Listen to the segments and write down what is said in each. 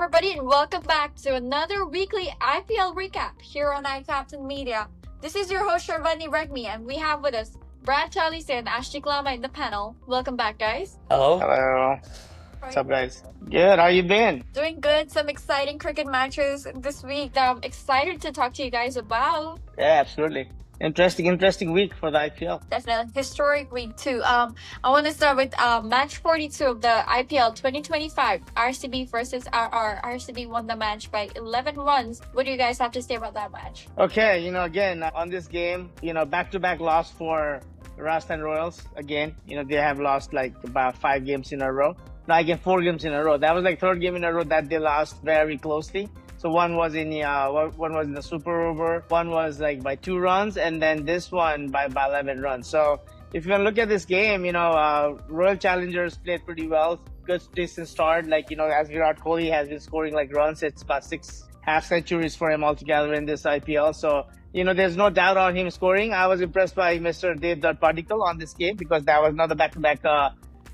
everybody, and welcome back to another weekly IPL recap here on iCaptain Media. This is your host, Sharvani Regmi, and we have with us Brad, Chalise, and Ashik Lama in the panel. Welcome back, guys. Hello. Hello. What's up, guys? Good. How you been? Doing good. Some exciting cricket matches this week that I'm excited to talk to you guys about. Yeah, absolutely. Interesting week for the IPL. Definitely. Historic week, too. I want to start with match 42 of the IPL 2025. RCB versus RR. RCB won the match by 11 runs. What do you guys have to say about that match? Okay, again, on this game, back-to-back loss for Rajasthan Royals. Again, they have lost like about 5 games in a row. No, again, 4 games in a row. That was like third game in a row that they lost very closely. So one was in the super over, one was like by 2 runs, and then this one by 11 runs. So if you look at this game, Royal Challengers played pretty well. Good decent start. As Virat Kohli has been scoring like runs, it's about 6 half centuries for him altogether in this IPL. So there's no doubt on him scoring. I was impressed by Mr. Devdutt Padikkal on this game because that was another back-to-back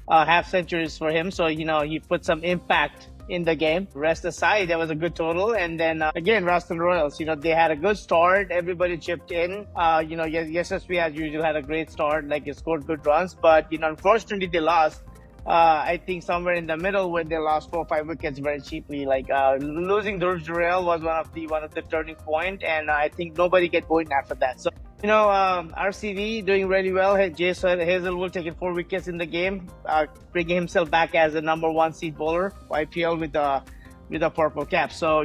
half centuries for him. So he put some impact in the game. Rest aside, that was a good total. And then again, Rajasthan Royals, they had a good start. Everybody chipped in. SSB as usual had a great start. It scored good runs, but unfortunately they lost. I think somewhere in the middle when they lost 4 or 5 wickets very cheaply. Losing Dhruv Jurel was one of the turning point, and I think nobody get going after that. So RCB doing really well. Hazelwood taking 4 wickets in the game, bringing himself back as the number 1 seed bowler IPL with a purple cap. So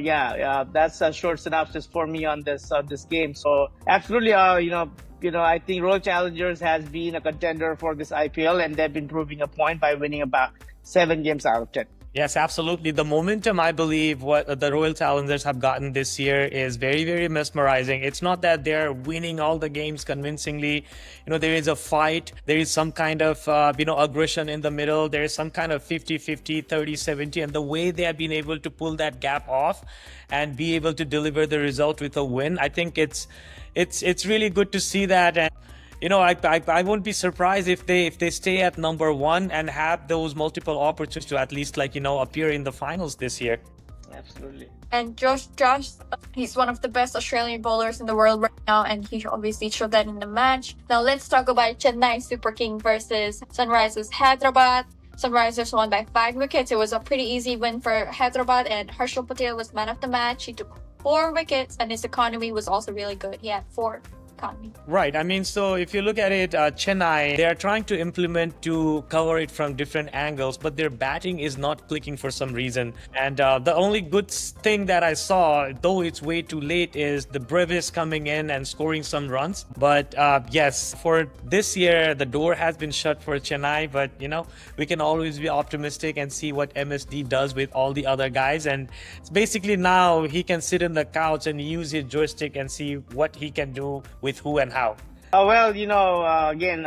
that's a short synopsis for me on this game. So absolutely, I think Royal Challengers has been a contender for this IPL, and they've been proving a point by winning about 7 games out of 10. Yes, absolutely. The momentum, I believe, what the Royal Challengers have gotten this year is very, very mesmerizing. It's not that they're winning all the games convincingly. There is a fight. There is some kind of, aggression in the middle. There is some kind of 50-50, 30-70. And the way they have been able to pull that gap off and be able to deliver the result with a win, I think it's really good to see that. And I won't be surprised if they stay at number 1 and have those multiple opportunities to at least appear in the finals this year. Absolutely. And Josh, he's one of the best Australian bowlers in the world right now, and he obviously showed that in the match. Now let's talk about Chennai Super King versus Sunrisers Hyderabad. Sunrisers won by 5 wickets. It was a pretty easy win for Hyderabad, and Harshal Patel was man of the match. He took 4 wickets, and his economy was also really good. He had 4. Right. I mean, so if you look at it, Chennai, they are trying to implement to cover it from different angles, but their batting is not clicking for some reason. And the only good thing that I saw, though it's way too late, is the Brevis coming in and scoring some runs. But yes, for this year, the door has been shut for Chennai, but we can always be optimistic and see what MSD does with all the other guys. And basically now he can sit in the couch and use his joystick and see what he can do with who and how. Again,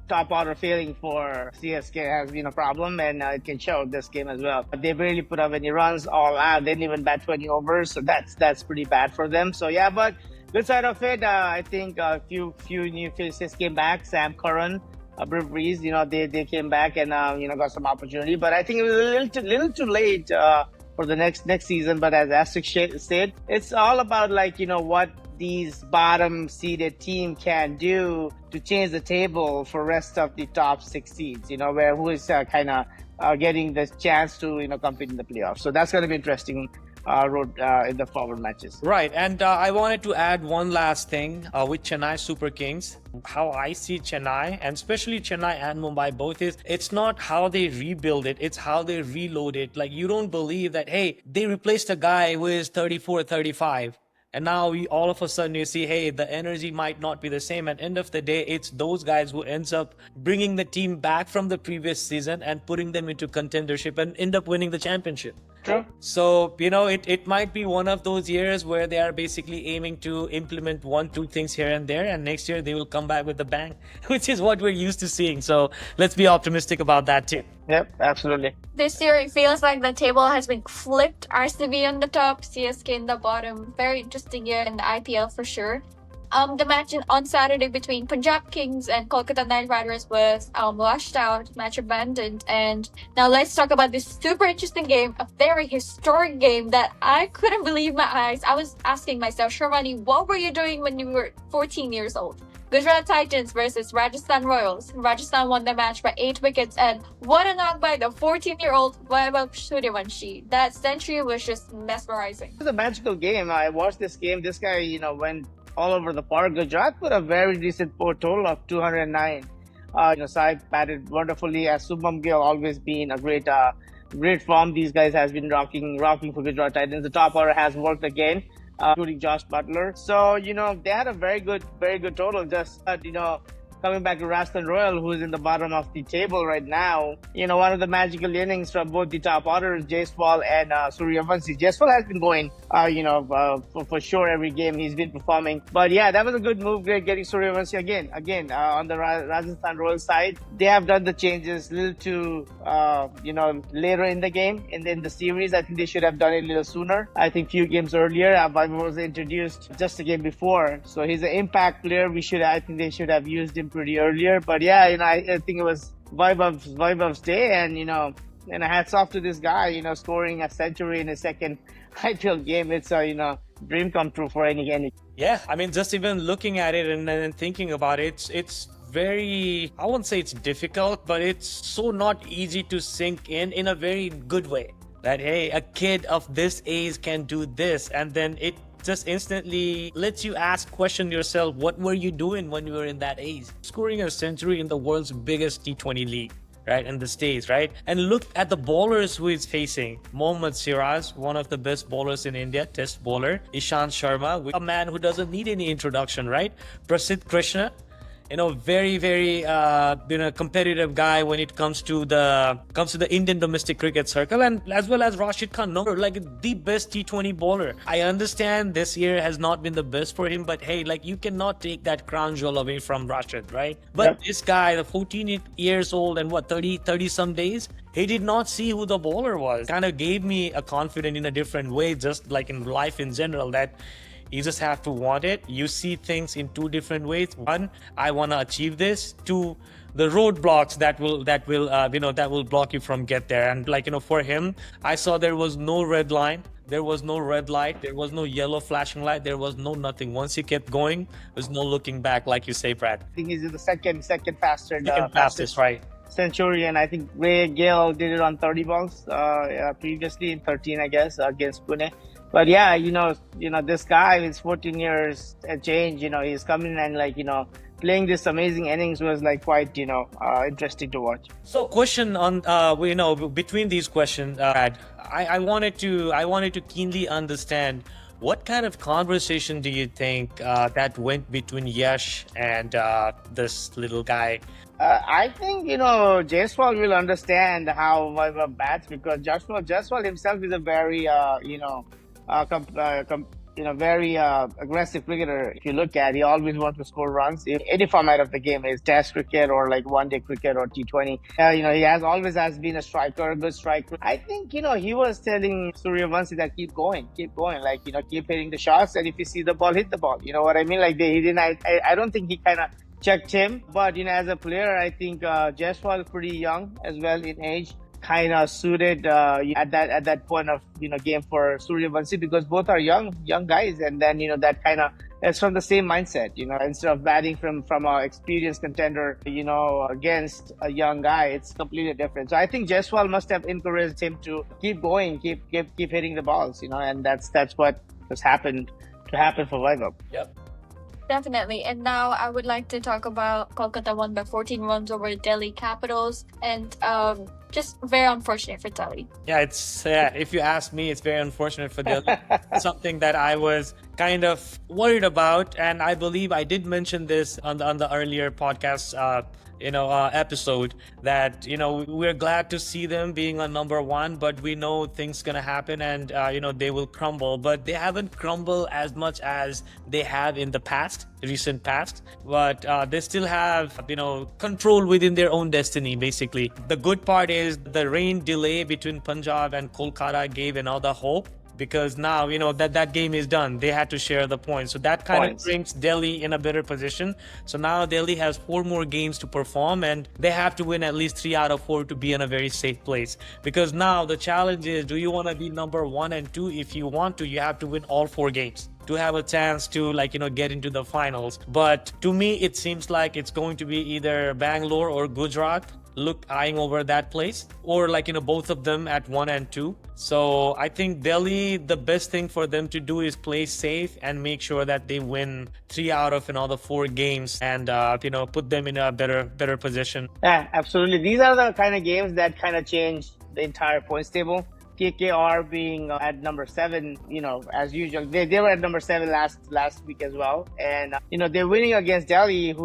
top order failing for CSK has been a problem, and it can show this game as well. They barely put up any runs all out. They didn't even bat 20 overs, so that's pretty bad for them. So but good side of it, I think a few new faces came back. Sam Curran, Brevis, they came back and got some opportunity. But I think it was a little too late for the next season. But as Ashik said, it's all about what these bottom seeded team can do to change the table for rest of the top 6 seeds, where who is kind of getting the chance to compete in the playoffs. So that's going to be interesting road in the forward matches. Right. And I wanted to add one last thing with Chennai Super Kings. How I see Chennai, and especially Chennai and Mumbai both, is it's not how they rebuild it, it's how they reload it. You don't believe that, hey, they replaced a guy who is 34, 35. And now all of a sudden you see, hey, the energy might not be the same. At the end of the day, it's those guys who ends up bringing the team back from the previous season and putting them into contendership and end up winning the championship. True. So, it might be one of those years where they are basically aiming to implement 1-2 things here and there. And next year they will come back with a bang, which is what we're used to seeing. So let's be optimistic about that too. Yep, absolutely. This year, it feels like the table has been flipped. RCB on the top, CSK in the bottom. Very interesting year in the IPL for sure. The match on Saturday between Punjab Kings and Kolkata Knight Riders was washed out, match abandoned. And now let's talk about this super interesting game, a very historic game that I couldn't believe my eyes. I was asking myself, Sharvani, what were you doing when you were 14 years old? Gujarat Titans versus Rajasthan Royals. Rajasthan won the match by 8 wickets, and what a knock by the 14-year-old Vaibhav Suryavanshi. That century was just mesmerizing. It was a magical game. I watched this game. This guy, went all over the park. Gujarat put a very decent total of 209. Sai batted wonderfully, as Subham Gill always been a great form. These guys has been rocking for Gujarat Titans. The top order has worked again, including Josh Butler. So, they had a very good total. Just, coming back to Rajasthan Royal, who's in the bottom of the table right now, one of the magical innings from both the top orders, Jaiswal and Suryavanshi. Jaiswal has been going, for sure every game he's been performing. But yeah, that was a good move, getting Suryavanshi again, on the Rajasthan Royal side. They have done the changes a little too, later in the game, in the series. I think they should have done it a little sooner. I think few games earlier, Vaibhav was introduced just a game before. So he's an impact player. I think they should have used him pretty earlier. But yeah, I think it was Vaibhav's day, and hats off to this guy, scoring a century in his second IPL game. It's a dream come true for any. Yeah, I mean, just even looking at it and thinking about it, it's very, I won't say it's difficult, but it's so not easy to sink in a very good way. That, hey, a kid of this age can do this, and then it just instantly lets you question yourself, what were you doing when you were in that age? Scoring a century in the world's biggest T20 league, right, in the States, right? And look at the bowlers who he's facing. Mohammad Siraj, one of the best bowlers in India, test bowler. Ishant Sharma, a man who doesn't need any introduction, right? Prasidh Krishna, very, very, competitive guy when it comes to the Indian domestic cricket circle, and as well as Rashid Khan, like the best T20 bowler. I understand this year has not been the best for him, but hey, like you cannot take that crown jewel away from Rashid, right? But This guy, the 14 years old and 30 some days, he did not see who the bowler was. Kind of gave me a confidence in a different way, just like in life in general, that you just have to want it. You see things in two different ways. One, I want to achieve this. Two, the roadblocks that will block you from get there. And for him, I saw there was no red line. There was no red light. There was no yellow flashing light. There was no nothing. Once he kept going, there's no looking back, like you say, Brad. I think he's the second fastest, right? Century, and I think Ray Gill did it on 30 balls previously in 13, I guess, against Pune. But yeah, this guy is 14 years and change. He's coming and playing this amazing innings was quite interesting to watch. So, question on between these questions, Brad, I wanted to keenly understand what kind of conversation do you think that went between Yash and this little guy? I think Jaiswal will understand how Vaibhav bats, because Jaiswal himself is a very very aggressive cricketer. If you look at, he always wants to score runs. If any format of the game is Test cricket or one-day cricket or T20, he always has been a striker, a good striker. I think he was telling Suryavanshi that keep going, keep hitting the shots, and if you see the ball, hit the ball. You know what I mean? He didn't. I don't think he kind of checked him, but as a player, I think Jaiswal is pretty young as well in age. Kind of suited at that point of game for Suryavanshi, because both are young guys, and then that kind of it's from the same mindset. Instead of batting from an experienced contender against a young guy, it's completely different. So I think Jaiswal must have encouraged him to keep going, keep hitting the balls, and that's what has happened for Vaibhav. Yep. Definitely. And now I would like to talk about Kolkata won by 14 runs over Delhi Capitals, and just very unfortunate for Delhi. Yeah, if you ask me, it's very unfortunate for Delhi. Something that I was kind of worried about, and I believe I did mention this on the earlier podcast episode, that we're glad to see them being on number one, but we know things gonna happen, and they will crumble, but they haven't crumbled as much as they have in the recent past, but they still have control within their own destiny, basically. The good part is the rain delay between Punjab and Kolkata gave another hope because now, that game is done. They had to share the points. So that kind of brings Delhi in a better position. So now Delhi has 4 more games to perform, and they have to win at least 3 out of 4 to be in a very safe place. Because now the challenge is, do you want to be number 1 and 2? If you want to, you have to win all 4 games to have a chance to get into the finals. But to me, it seems like it's going to be either Bangalore or Gujarat eyeing over that place, or both of them at 1 and 2. So I think Delhi, the best thing for them to do is play safe and make sure that they win 3 out of the 4 games, and put them in a better position. Yeah, absolutely. These are the kind of games that kind of change the entire points table. KKR being at number 7, as usual. They were at number 7 last week as well, and they're winning against Delhi, who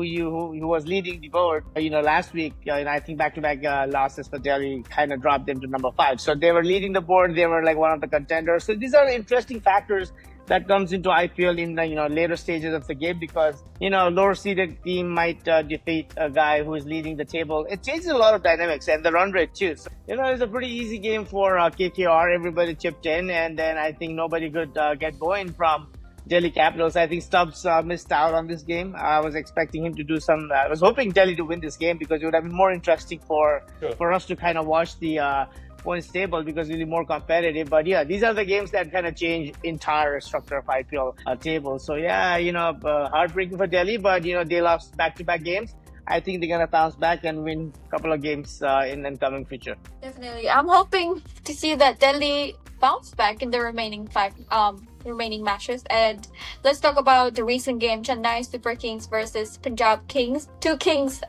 was leading the board. Last week, and I think back-to-back losses for Delhi kind of dropped them to number 5. So they were leading the board. They were like one of the contenders. So these are interesting factors that comes into IPL in the later stages of the game, because lower seeded team might defeat a guy who is leading the table. It changes a lot of dynamics and the run rate too. So, it's a pretty easy game for KKR. Everybody chipped in, and then I think nobody could get going from Delhi Capitals. I think Stubbs missed out on this game. I was expecting him to do some. I was hoping Delhi to win this game, because it would have been more interesting for us to kind of watch the points table, because it'll be more competitive. But yeah, these are the games that kind of change entire structure of IPL table. So yeah, heartbreaking for Delhi, but they lost back-to-back games. I think they're gonna bounce back and win a couple of games in the coming future. Definitely, I'm hoping to see that Delhi bounce back in the remaining matches. And let's talk about the recent game: Chennai Super Kings versus Punjab Kings. Two Kings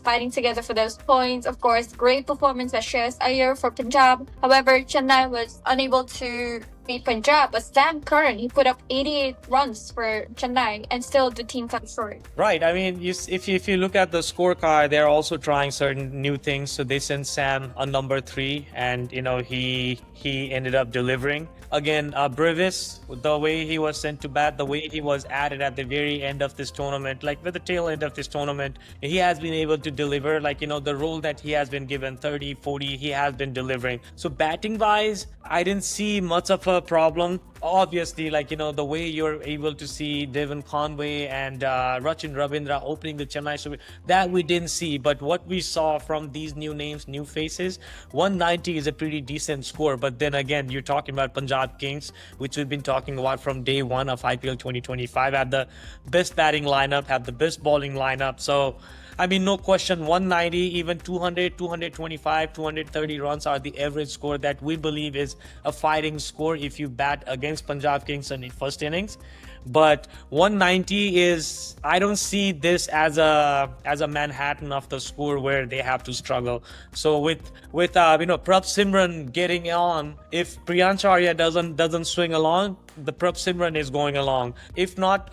fighting together for those points. Of course, great performance by Iyer for Punjab. However, Chennai was unable to beat Punjab. But Sam Curran, he put up 88 runs for Chennai, and still the team fell short. Right. I mean, if you look at the scorecard, they're also trying certain new things. So they sent Sam a number 3, and he ended up delivering. Again, Brevis, the way he was sent to bat, the way he was added at the very end of this tournament, like with the tail end of this tournament, he has been able to deliver. The role that he has been given, 30, 40, he has been delivering. So batting wise, I didn't see much of a problem. Obviously, the way you're able to see Devon Conway and Rachin Ravindra opening the Chennai Super, that we didn't see. But what we saw from these new names, new faces, 190 is a pretty decent score. But then again, you're talking about Punjab Kings, which we've been talking about from day one of IPL 2025, had the best batting lineup, had the best bowling lineup. So I mean, no question, 190, even 200, 225, 230 runs are the average score that we believe is a fighting score if you bat against Punjab Kings in the first innings. But 190 is, I don't see this as a Manhattan of the score where they have to struggle. So with Prabh Simran getting on, if Priyansh Arya doesn't swing along, the Prabh Simran is going along. If not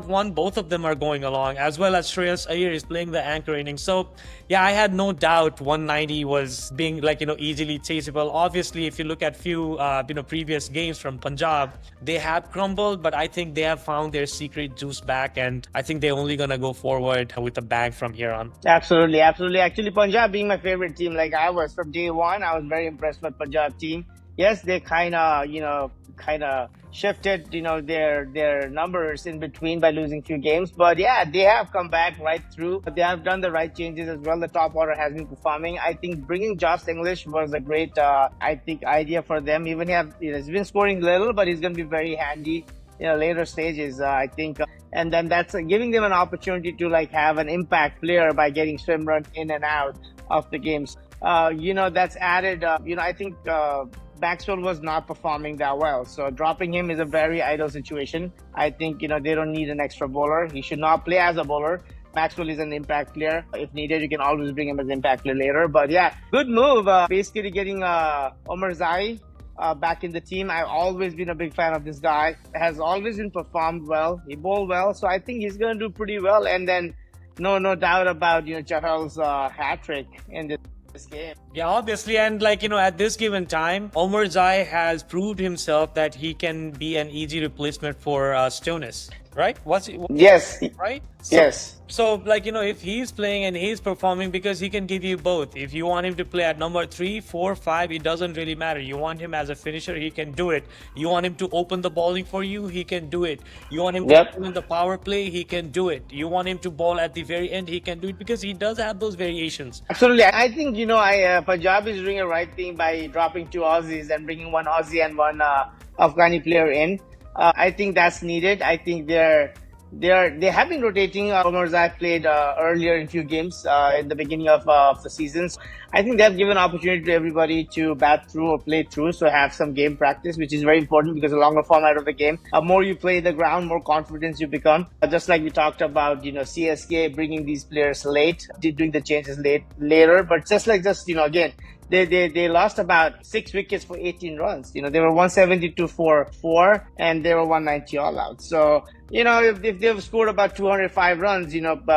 one, both of them are going along, as well as Shreyas Iyer is playing the anchor inning. So yeah, I had no doubt 190 was being easily chaseable. Obviously, if you look at few previous games from Punjab, they have crumbled, but I think they have found their secret juice back, and I think they're only gonna go forward with a bang from here on. Absolutely. Actually, Punjab being my favorite team, like I was from day one, I was very impressed with Punjab team. Yes, they kind of shifted, their numbers in between by losing few games. But yeah, they have come back right through. They have done the right changes as well. The top order has been performing. I think bringing Josh English was a great, idea for them. Even he's been scoring little, but he's going to be very handy in later stages, I think. And then that's giving them an opportunity to have an impact player by getting Simran in and out of the games. That's added, I think, Maxwell was not performing that well. So dropping him is a very ideal situation. I think, they don't need an extra bowler. He should not play as a bowler. Maxwell is an impact player. If needed, you can always bring him as an impact player later. But yeah, good move. Basically getting Omarzai back in the team. I've always been a big fan of this guy. Has always been performed well. He bowled well. So I think he's going to do pretty well. And then no doubt about, Chahal's hat trick in this game. Yeah, obviously, and at this given time, Omarzai has proved himself that he can be an easy replacement for Stoinis. right? Yes, Right? yes. So, like, if he's playing and he's performing, because he can give you both. If you want him to play at number 3, 4, 5, it doesn't really matter. You want him as a finisher, he can do it. You want him to open the bowling for you, he can do it. You want him to Yep. bowl in the power play, he can do it. You want him to bowl at the very end, he can do it, because he does have those variations. Absolutely. I think, Punjab is doing a right thing by dropping 2 Aussies and bringing 1 Aussie and 1 Afghani player in. I think that's needed. I think they have been rotating. Omarzai played earlier in few games in the beginning of the season. So I think they've given opportunity to everybody to bat through or play through, so have some game practice, which is very important because the longer format of the game, more you play the ground, more confidence you become. Just like we talked about, CSK bringing these players late, doing the changes later, but again. They lost about 6 wickets for 18 runs. They were 172 for 4 and they were 190 all out. So, if they've scored about 205 runs,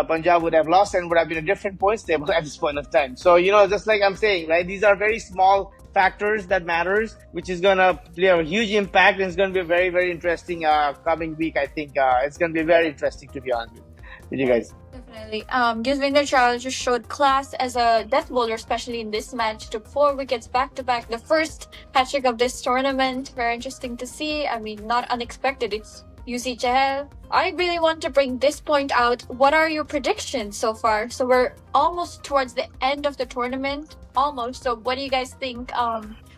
Punjab would have lost and would have been a different points table at this point of time. So, just like I'm saying, right, these are very small factors that matters, which is going to play a huge impact, and it's going to be a very, very interesting coming week. I think it's going to be very interesting, to be honest with you guys. Definitely. Yuzvendra Chahal just showed class as a death bowler, especially in this match. Took 4 wickets back to back. The first hat trick of this tournament. Very interesting to see. I mean, not unexpected. It's UC Chahal. I really want to bring this point out. What are your predictions so far? So we're almost towards the end of the tournament. Almost. So what do you guys think?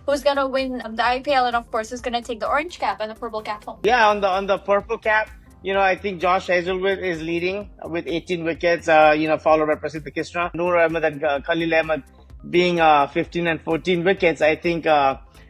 Who's gonna win the IPL, and of course, who's gonna take the orange cap and the purple cap home? Yeah, on the purple cap. I think Josh Hazelwood is leading with 18 wickets, followed by Prasidh Krishna. Noor Ahmed and Khalil Ahmed being 15 and 14 wickets. I think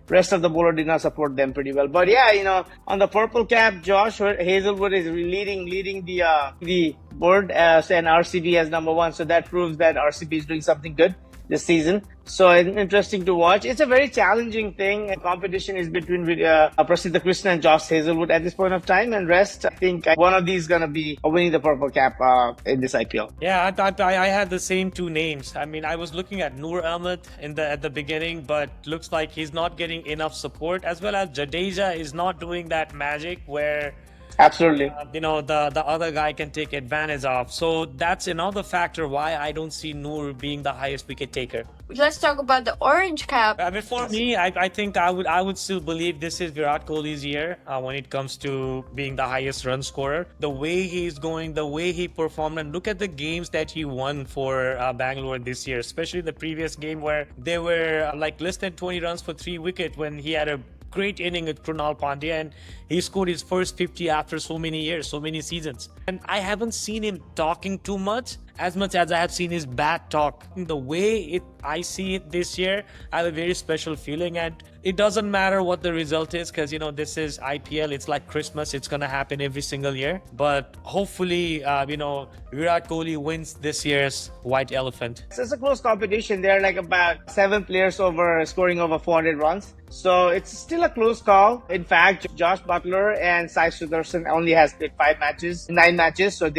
rest of the bowler did not support them pretty well. But yeah, on the purple cap, Josh Hazelwood is leading the board and RCB as number 1. So that proves that RCB is doing something good this season. So it's interesting to watch. It's a very challenging thing. Competition is between Prasidh Krishna and Josh Hazelwood at this point of time, and rest, I think one of these is going to be winning the purple cap in this IPL. Yeah, I had the same 2 names. I mean, I was looking at Noor Ahmed at the beginning, but looks like he's not getting enough support, as well as Jadeja is not doing that magic where Absolutely. The other guy can take advantage of. So that's another factor why I don't see Noor being the highest wicket taker. Let's talk about the orange cap. I mean, for me, I think I would still believe this is Virat Kohli's year when it comes to being the highest run scorer. The way he's going, the way he performed, and look at the games that he won for Bangalore this year, especially the previous game where they were like less than 20 runs for 3 wickets when he had a great inning with Krunal Pandya, and he scored his first 50 after so many years, so many seasons. And I haven't seen him talking too much as I have seen his bat talk. The way I see it this year, I have a very special feeling, and it doesn't matter what the result is, because this is IPL. It's like Christmas. It's gonna happen every single year. But hopefully, Virat Kohli wins this year's white elephant. It's a close competition. There are like about 7 players scoring over 400 runs. So it's still a close call. In fact, Josh Butler and Sai Sudarshan only has played 9 matches. So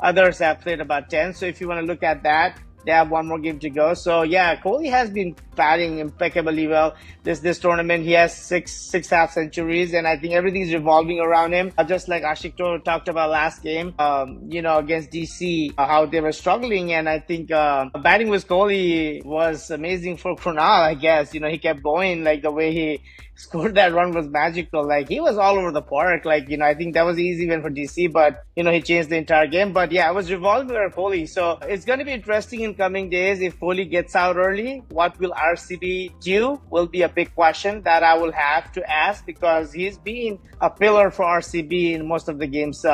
others have played about 10. So if you want to look at that, they have 1 more game to go. So yeah, Kohli has been batting impeccably well this tournament. He has six half centuries, and I think everything's revolving around him. Just like Ashik talked about last game, against DC, how they were struggling, and I think batting with Kohli was amazing for Krunal. I guess he kept going, like the way he scored that run was magical. Like he was all over the park. Like I think that was an easy win for DC, but he changed the entire game. But yeah, it was revolving around Kohli. So it's going to be interesting in coming days if Kohli gets out early. What will RCB do will be a big question that I will have to ask, because he's been a pillar for RCB in most of the games.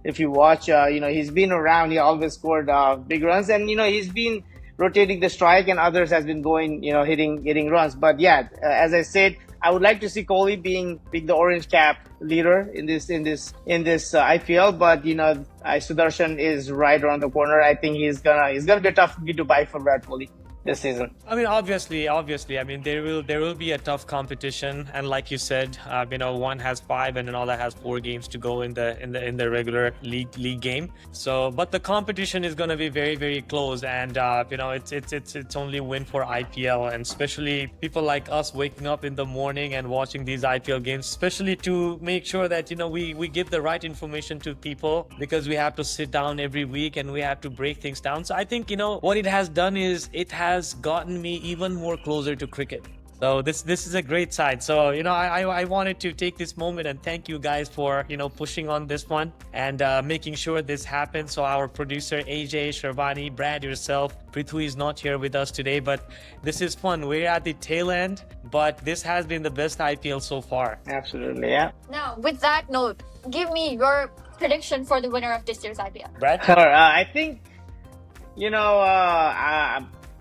If you watch, he's been around. He always scored big runs, and he's been rotating the strike, and others has been going, hitting runs. But yeah, as I said, I would like to see Kohli being the orange cap leader in this IPL. But Sudarshan is right around the corner. I think he's gonna be a tough cookie to buy for Virat Kohli. this season. I mean, obviously. I mean, there will be a tough competition, and like you said, one has 5 and another has 4 games to go in the regular league game. So, but the competition is going to be very very close, and it's only win for IPL, and especially people like us waking up in the morning and watching these IPL games, especially to make sure that we give the right information to people, because we have to sit down every week and we have to break things down. So I think what it has done is it has gotten me even more closer to cricket. So this is a great side. So I wanted to take this moment and thank you guys for pushing on this one and making sure this happens. So our producer AJ, Sharvani, Brad, yourself, Prithu is not here with us today, but this is fun. We're at the tail end, but this has been the best IPL so far. Absolutely, yeah. Now, with that note, give me your prediction for the winner of this year's IPL. Brad? Sure. I think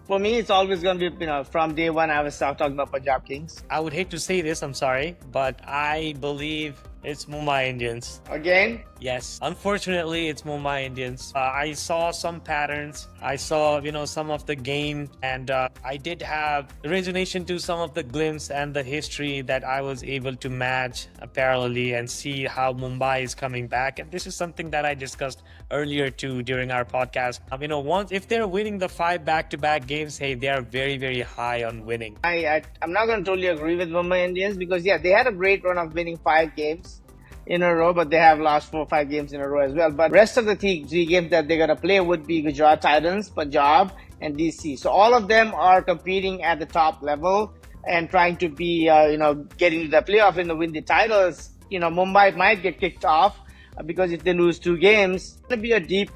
for me, it's always going to be, from day one, I was talking about Punjab Kings. I would hate to say this, I'm sorry, but I believe it's Mumbai Indians. Again? Yes. Unfortunately, it's Mumbai Indians. I saw some patterns. I saw, some of the game, and I did have resonation to some of the glimpse and the history that I was able to match parallelly and see how Mumbai is coming back. And this is something that I discussed earlier too during our podcast. Once if they're winning the 5 back-to-back games, hey, they are very, very high on winning. I'm not going to totally agree with Mumbai Indians because, they had a great run of winning 5 games in a row, but they have lost 4 or 5 games in a row as well. But rest of the 3 games that they're going to play would be Gujarat Titans, Punjab, and DC. So all of them are competing at the top level and trying to be, getting to the playoff and win the titles. Mumbai might get kicked off because if they lose 2 games, it's going to be a deep,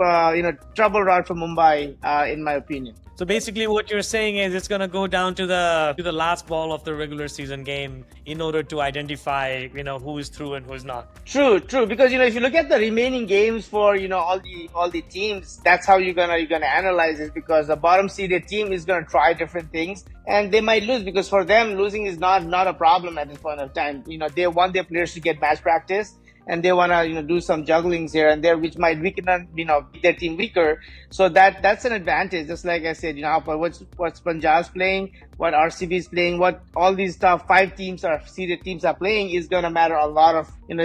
trouble run for Mumbai, in my opinion. So basically what you're saying is it's going to go down to the last ball of the regular season game in order to identify, who is through and who is not. True. Because, if you look at the remaining games for, all the teams, that's how you're going to analyze it, because the bottom seeded team is going to try different things and they might lose, because for them, losing is not a problem at this point of time. They want their players to get match practice, and they want to do some jugglings here and there, which might weaken their team weaker. So that's an advantage. Just like I said, what's Punjab's playing, what RCB is playing, what all these top 5 teams or seeded teams are playing is going to matter a lot in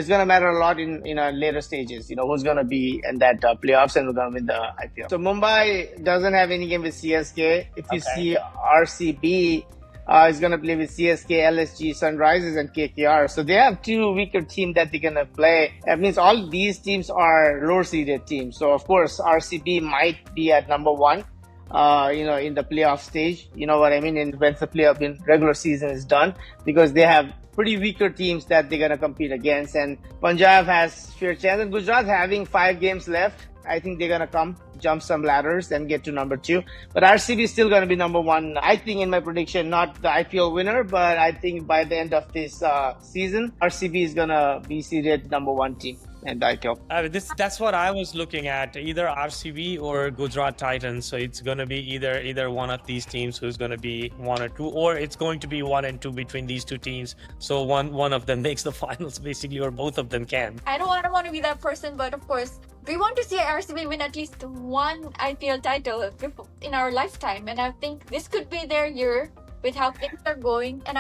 later stages. Who's going to be in that playoffs and who's going to win the IPL. So Mumbai doesn't have any game with CSK. If you see RCB, is going to play with CSK, LSG, Sunrisers, and KKR. So they have 2 weaker teams that they're going to play. That means all these teams are lower seeded teams. So of course, RCB might be at number 1, in the playoff stage. You know what I mean? And once the playoff in regular season is done, because they have pretty weaker teams that they're going to compete against. And Punjab has fair chance. And Gujarat having 5 games left, I think they're going to jump some ladders and get to number 2. But RCB is still going to be number 1. I think in my prediction, not the IPL winner, but I think by the end of this season, RCB is going to be seeded number 1 team in the IPL. That's what I was looking at, either RCB or Gujarat Titans. So it's going to be either one of these teams who's going to be 1 or 2, or it's going to be 1 and 2 between these 2 teams. So one of them makes the finals basically, or both of them can. I don't want to be that person, but of course, we want to see RCB win at least 1 IPL title in our lifetime. And I think this could be their year with how things are going. And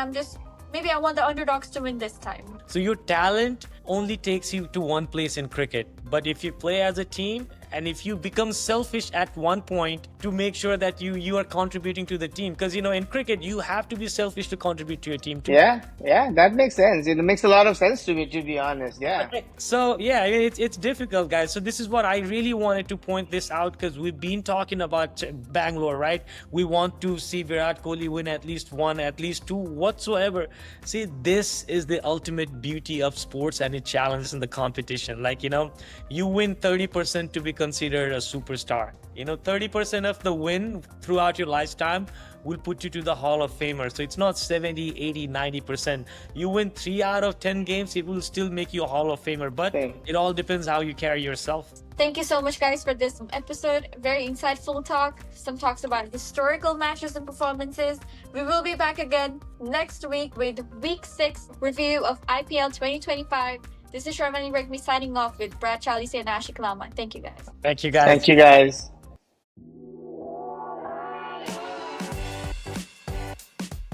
maybe I want the underdogs to win this time. So your talent only takes you to one place in cricket. But if you play as a team, and if you become selfish at one point to make sure that you are contributing to the team, because in cricket you have to be selfish to contribute to your team too. Yeah, that makes sense. It makes a lot of sense to me, to be honest. Yeah. So yeah, it's difficult, guys. So this is what I really wanted to point this out, because we've been talking about Bangalore, right? We want to see Virat Kohli win at least 1, at least 2, whatsoever. See, this is the ultimate beauty of sports and it challenges in the competition. Like, you win 30% to be considered a superstar. 30% of the win throughout your lifetime will put you to the Hall of Famer. So it's not 70, 80, 90%. You win 3 out of 10 games, it will still make you a Hall of Famer. But it all depends how you carry yourself. Thank you so much, guys, for this episode. Very insightful talk. Some talks about historical matches and performances. We will be back again next week with Week 6 review of IPL 2025. This is Sharvani Regmi signing off with Brad, Chalise, and Ashik Lama. Thank you, guys. Thank you, guys. Thank you, guys.